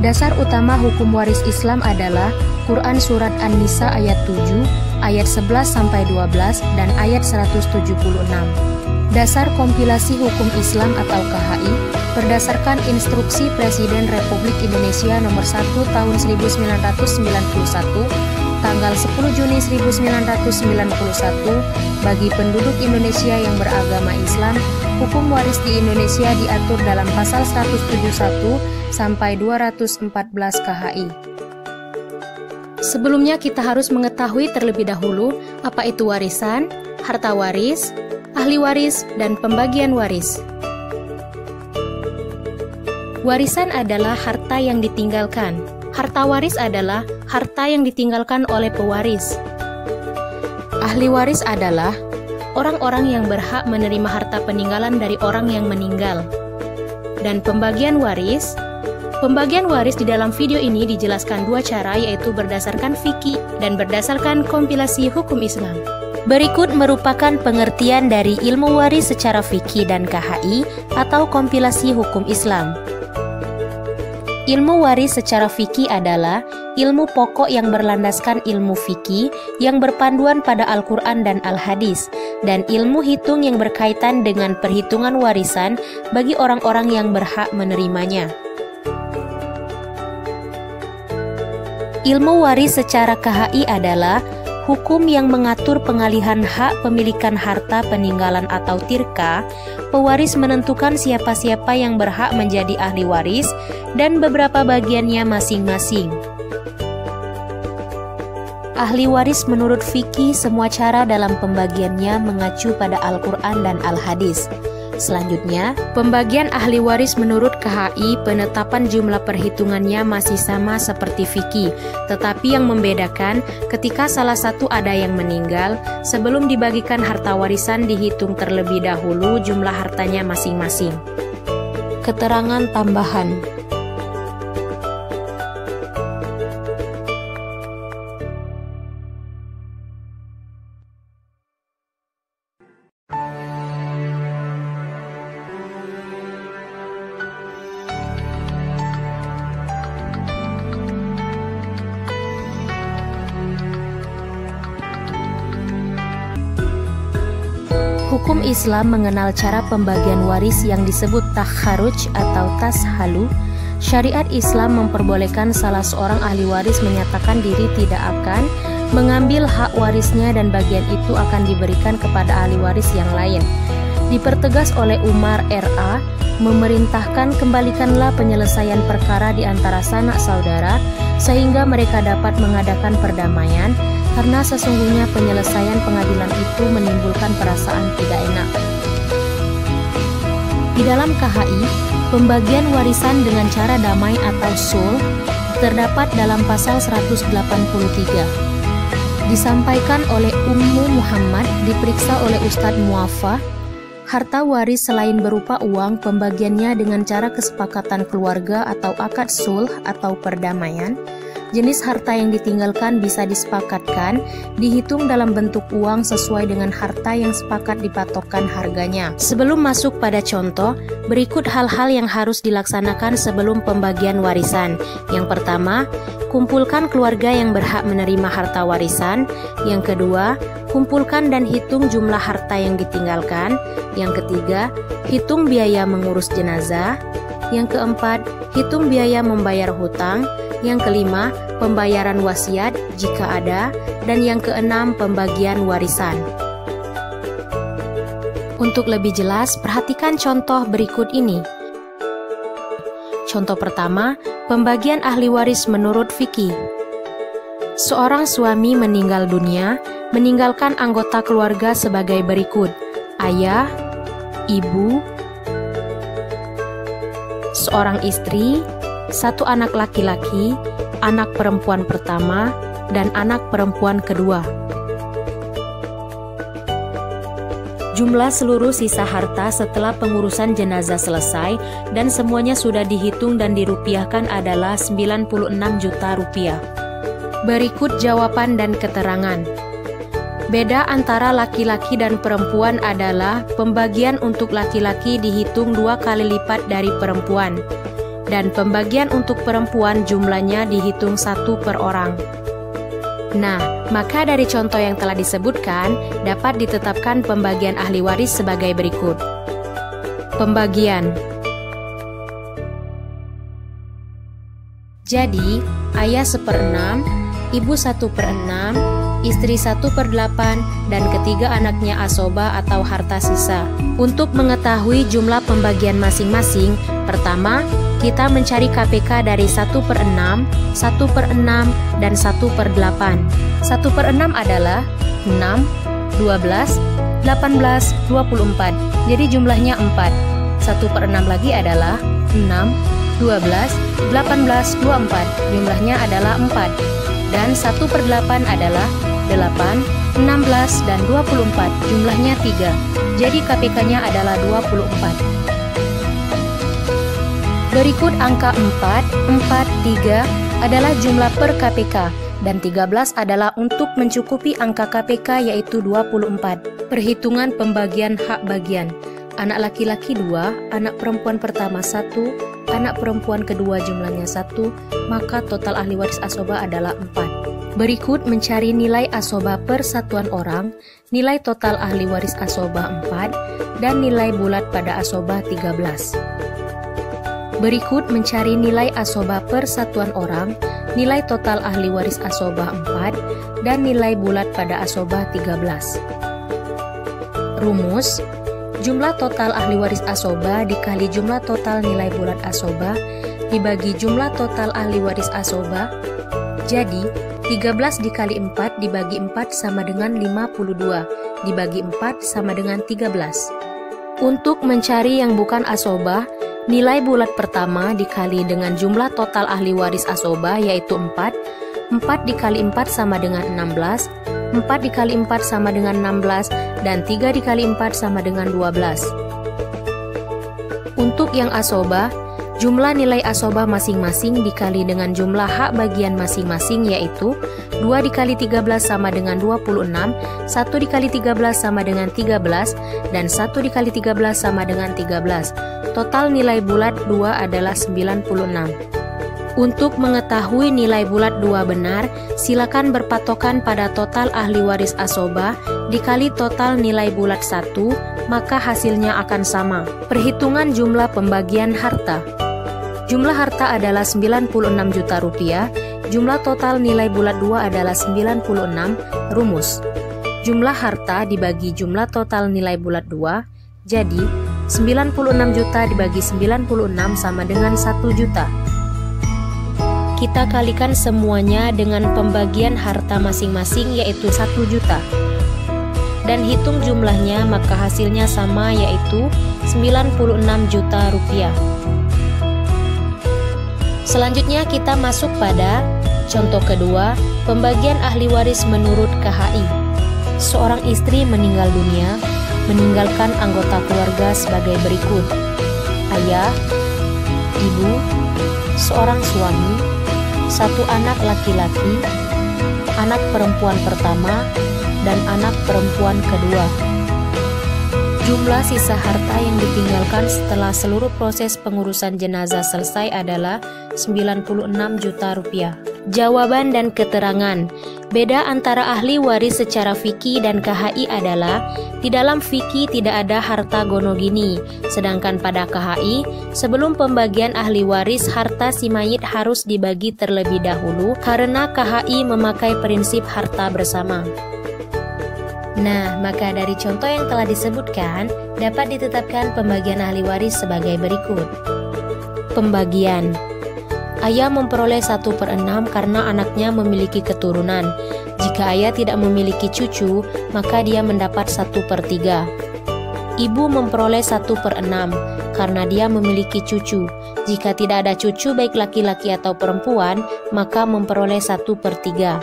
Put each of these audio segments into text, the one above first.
Dasar utama hukum waris Islam adalah Quran Surat An-Nisa ayat 7, ayat 11-12, dan ayat 176. Dasar kompilasi hukum Islam atau KHI berdasarkan Instruksi Presiden Republik Indonesia Nomor 1 Tahun 1991, tanggal 10 Juni 1991, bagi penduduk Indonesia yang beragama Islam, hukum waris di Indonesia diatur dalam pasal 171 sampai 214 KHI. Sebelumnya kita harus mengetahui terlebih dahulu apa itu warisan, harta waris, ahli waris, dan pembagian waris. Warisan adalah harta yang ditinggalkan. Harta waris adalah harta yang ditinggalkan oleh pewaris. Ahli waris adalah orang-orang yang berhak menerima harta peninggalan dari orang yang meninggal. Dan pembagian waris di dalam video ini dijelaskan dua cara, yaitu berdasarkan fikih dan berdasarkan kompilasi hukum Islam. Berikut merupakan pengertian dari ilmu waris secara fikih dan KHI atau kompilasi hukum Islam. Ilmu waris secara fikih adalah ilmu pokok yang berlandaskan ilmu fikih yang berpanduan pada Al-Quran dan Al-Hadis, dan ilmu hitung yang berkaitan dengan perhitungan warisan bagi orang-orang yang berhak menerimanya. Ilmu waris secara KHI adalah hukum yang mengatur pengalihan hak pemilikan harta peninggalan atau tirka. Pewaris menentukan siapa-siapa yang berhak menjadi ahli waris dan beberapa bagiannya masing-masing. Ahli waris menurut fikih, semua cara dalam pembagiannya mengacu pada Al-Quran dan Al-Hadis. Selanjutnya, pembagian ahli waris menurut KHI, penetapan jumlah perhitungannya masih sama seperti fikih, tetapi yang membedakan ketika salah satu ada yang meninggal, sebelum dibagikan harta warisan dihitung terlebih dahulu jumlah hartanya masing-masing. Keterangan tambahan. Hukum Islam mengenal cara pembagian waris yang disebut takharuj atau tashalu. Syariat Islam memperbolehkan salah seorang ahli waris menyatakan diri tidak akan mengambil hak warisnya dan bagian itu akan diberikan kepada ahli waris yang lain. Dipertegas oleh Umar RA, memerintahkan kembalikanlah penyelesaian perkara di antara sanak saudara sehingga mereka dapat mengadakan perdamaian, karena sesungguhnya penyelesaian pengadilan itu menimbulkan perasaan tidak enak. Di dalam KHI, pembagian warisan dengan cara damai atau sulh terdapat dalam pasal 183. Disampaikan oleh Ummu Muhammad, diperiksa oleh Ustadz Muafa, harta waris selain berupa uang, pembagiannya dengan cara kesepakatan keluarga atau akad sulh atau perdamaian. Jenis harta yang ditinggalkan bisa disepakatkan, dihitung dalam bentuk uang sesuai dengan harta yang sepakat dipatokkan harganya. Sebelum masuk pada contoh, berikut hal-hal yang harus dilaksanakan sebelum pembagian warisan. Yang pertama, kumpulkan keluarga yang berhak menerima harta warisan. Yang kedua, kumpulkan dan hitung jumlah harta yang ditinggalkan. Yang ketiga, hitung biaya mengurus jenazah. Yang keempat, hitung biaya membayar hutang. Yang kelima, pembayaran wasiat jika ada. Dan yang keenam, pembagian warisan. Untuk lebih jelas, perhatikan contoh berikut ini. Contoh pertama, pembagian ahli waris menurut fikih. Seorang suami meninggal dunia, meninggalkan anggota keluarga sebagai berikut: ayah, ibu, seorang istri, satu anak laki-laki, anak perempuan pertama, dan anak perempuan kedua. Jumlah seluruh sisa harta setelah pengurusan jenazah selesai dan semuanya sudah dihitung dan dirupiahkan adalah 96 juta rupiah. Berikut jawaban dan keterangan. Beda antara laki-laki dan perempuan adalah pembagian untuk laki-laki dihitung 2 kali lipat dari perempuan. dan pembagian untuk perempuan jumlahnya dihitung 1 per orang. Nah, maka dari contoh yang telah disebutkan, dapat ditetapkan pembagian ahli waris sebagai berikut. Pembagian. Jadi, ayah 1/6, ibu 1/6, istri 1/8, dan ketiga anaknya asoba atau harta sisa. Untuk mengetahui jumlah pembagian masing-masing, pertama, kita mencari KPK dari 1/6, 1/6, dan 1/8. 1/6 adalah 6, 12, 18, 24. Jadi jumlahnya 4. 1/6 lagi adalah 6, 12, 18, 24. Jumlahnya adalah 4. Dan 1/8 adalah 8, 16, dan 24. Jumlahnya 3. Jadi KPK-nya adalah 24. Berikut angka 4, 4, 3 adalah jumlah per KPK. Dan 13 adalah untuk mencukupi angka KPK yaitu 24. Perhitungan pembagian hak bagian. Anak laki-laki 2, anak perempuan pertama 1, anak perempuan kedua jumlahnya 1, maka total ahli waris asoba adalah 4. Berikut mencari nilai asoba per satuan orang, nilai total ahli waris asoba 4, dan nilai bulat pada asoba 13. Berikut mencari nilai asoba per satuan orang, nilai total ahli waris asoba 4, dan nilai bulat pada asoba 13. Rumus: jumlah total ahli waris asoba dikali jumlah total nilai bulat asoba dibagi jumlah total ahli waris asoba. Jadi, 13 dikali 4 dibagi 4 sama dengan 52, dibagi 4 sama dengan 13. Untuk mencari yang bukan asoba, nilai bulat pertama dikali dengan jumlah total ahli waris asoba yaitu 4. 4 dikali 4 sama dengan 16, 4 dikali 4 sama dengan 16, dan 3 dikali 4 sama dengan 12. Untuk yang asoba, jumlah nilai asoba masing-masing dikali dengan jumlah hak bagian masing-masing yaitu 2 dikali 13 sama dengan 26, 1 dikali 13 sama dengan 13, dan 1 dikali 13 sama dengan 13. Total nilai bulat 2 adalah 96. Untuk mengetahui nilai bulat 2 benar, silakan berpatokan pada total ahli waris asoba dikali total nilai bulat 1, maka hasilnya akan sama. Perhitungan jumlah pembagian harta. Jumlah harta adalah 96 juta rupiah, jumlah total nilai bulat 2 adalah 96. Rumus: jumlah harta dibagi jumlah total nilai bulat 2, jadi 96 juta dibagi 96 sama dengan 1 juta. Kita kalikan semuanya dengan pembagian harta masing-masing yaitu 1 juta. Dan hitung jumlahnya maka hasilnya sama yaitu 96 juta rupiah. Selanjutnya kita masuk pada contoh kedua, pembagian ahli waris menurut KHI. Seorang istri meninggal dunia, meninggalkan anggota keluarga sebagai berikut: ayah, ibu, seorang suami, 1 anak laki-laki, anak perempuan pertama, dan anak perempuan kedua. Jumlah sisa harta yang ditinggalkan setelah seluruh proses pengurusan jenazah selesai adalah 96 juta rupiah. Jawaban dan keterangan. Beda antara ahli waris secara fikih dan KHI adalah di dalam fikih tidak ada harta gonogini, sedangkan pada KHI sebelum pembagian ahli waris harta si mayit harus dibagi terlebih dahulu karena KHI memakai prinsip harta bersama. Nah, maka dari contoh yang telah disebutkan, dapat ditetapkan pembagian ahli waris sebagai berikut. Pembagian. Ayah memperoleh 1/6 karena anaknya memiliki keturunan. Jika ayah tidak memiliki cucu, maka dia mendapat 1/3. Ibu memperoleh 1/6 karena dia memiliki cucu. Jika tidak ada cucu baik laki-laki atau perempuan, maka memperoleh 1/3.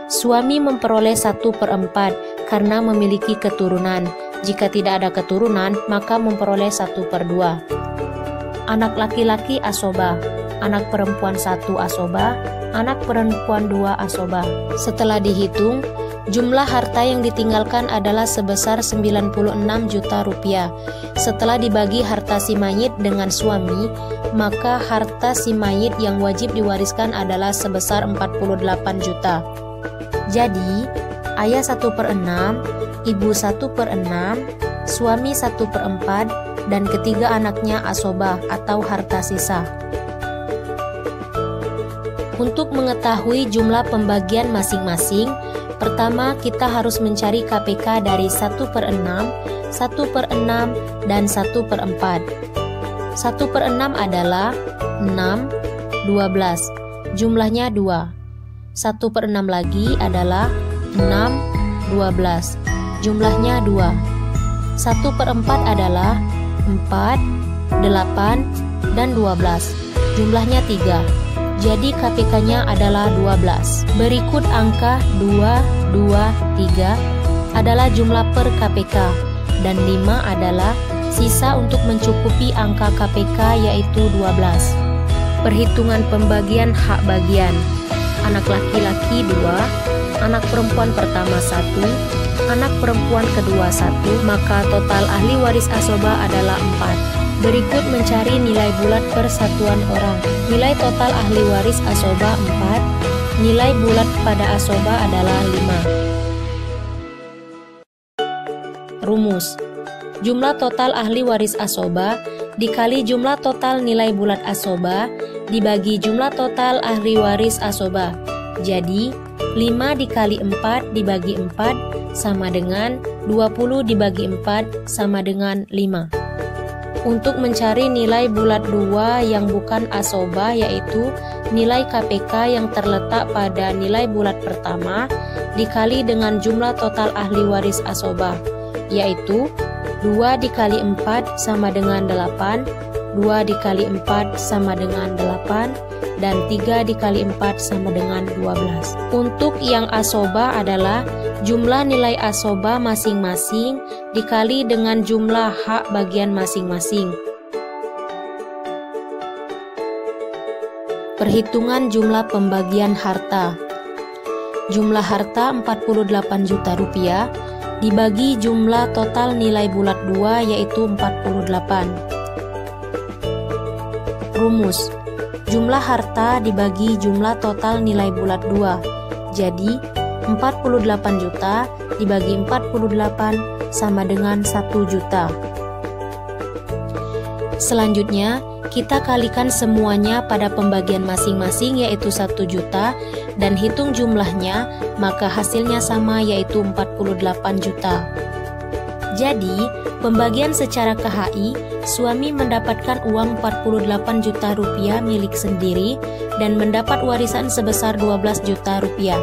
Suami memperoleh 1/4 karena memiliki keturunan. Jika tidak ada keturunan, maka memperoleh 1/2. Anak laki-laki asoba, anak perempuan 1 asoba, anak perempuan 2 asoba. Setelah dihitung, Jumlah harta yang ditinggalkan adalah sebesar 96 juta rupiah. Setelah dibagi harta si mayit dengan suami, maka harta si mayit yang wajib diwariskan adalah sebesar 48 juta. Jadi, ayah 1/6, ibu 1/6, suami 1/4, dan ketiga anaknya asobah atau harta sisa. Untuk mengetahui jumlah pembagian masing-masing, pertama kita harus mencari KPK dari 1/6, 1/6, dan 1/4. 1/6 adalah 6, 12, jumlahnya 2. 1/6 lagi adalah 6, 12, jumlahnya 2. 1/4 adalah 4, 8, dan 12, jumlahnya 3. Jadi KPK-nya adalah 12. Berikut angka 2, 2, 3 adalah jumlah per KPK, dan 5 adalah sisa untuk mencukupi angka KPK yaitu 12. Perhitungan pembagian hak bagian. Anak laki-laki 2, anak perempuan pertama 1, anak perempuan kedua 1, maka total ahli waris asobah adalah 4. Berikut mencari nilai bulat per satuan orang. Nilai total ahli waris asobah 4, nilai bulat pada asobah adalah 5. Rumus. Jumlah total ahli waris asobah dikali jumlah total nilai bulat asobah dibagi jumlah total ahli waris asobah. Jadi, 5 dikali 4 dibagi 4 sama dengan 20 dibagi 4 sama dengan 5. Untuk mencari nilai bulat 2 yang bukan asobah yaitu nilai KPK yang terletak pada nilai bulat pertama dikali dengan jumlah total ahli waris asobah, yaitu 2 dikali 4 sama dengan 8, 2 dikali 4 sama dengan 8, dan 3 dikali 4 sama dengan 12. Untuk yang asobah adalah jumlah nilai asobah masing-masing dikali dengan jumlah hak bagian masing-masing. Perhitungan jumlah pembagian harta. Jumlah harta 48 juta rupiah dibagi jumlah total nilai bulat 2 yaitu 48. Rumus. Jumlah harta dibagi jumlah total nilai bulat 2. Jadi 48 juta dibagi 48 sama dengan 1 juta. Selanjutnya, kita kalikan semuanya pada pembagian masing-masing yaitu 1 juta dan hitung jumlahnya, maka hasilnya sama yaitu 48 juta. Jadi, pembagian secara KHI, suami mendapatkan uang 48 juta rupiah milik sendiri dan mendapat warisan sebesar 12 juta rupiah.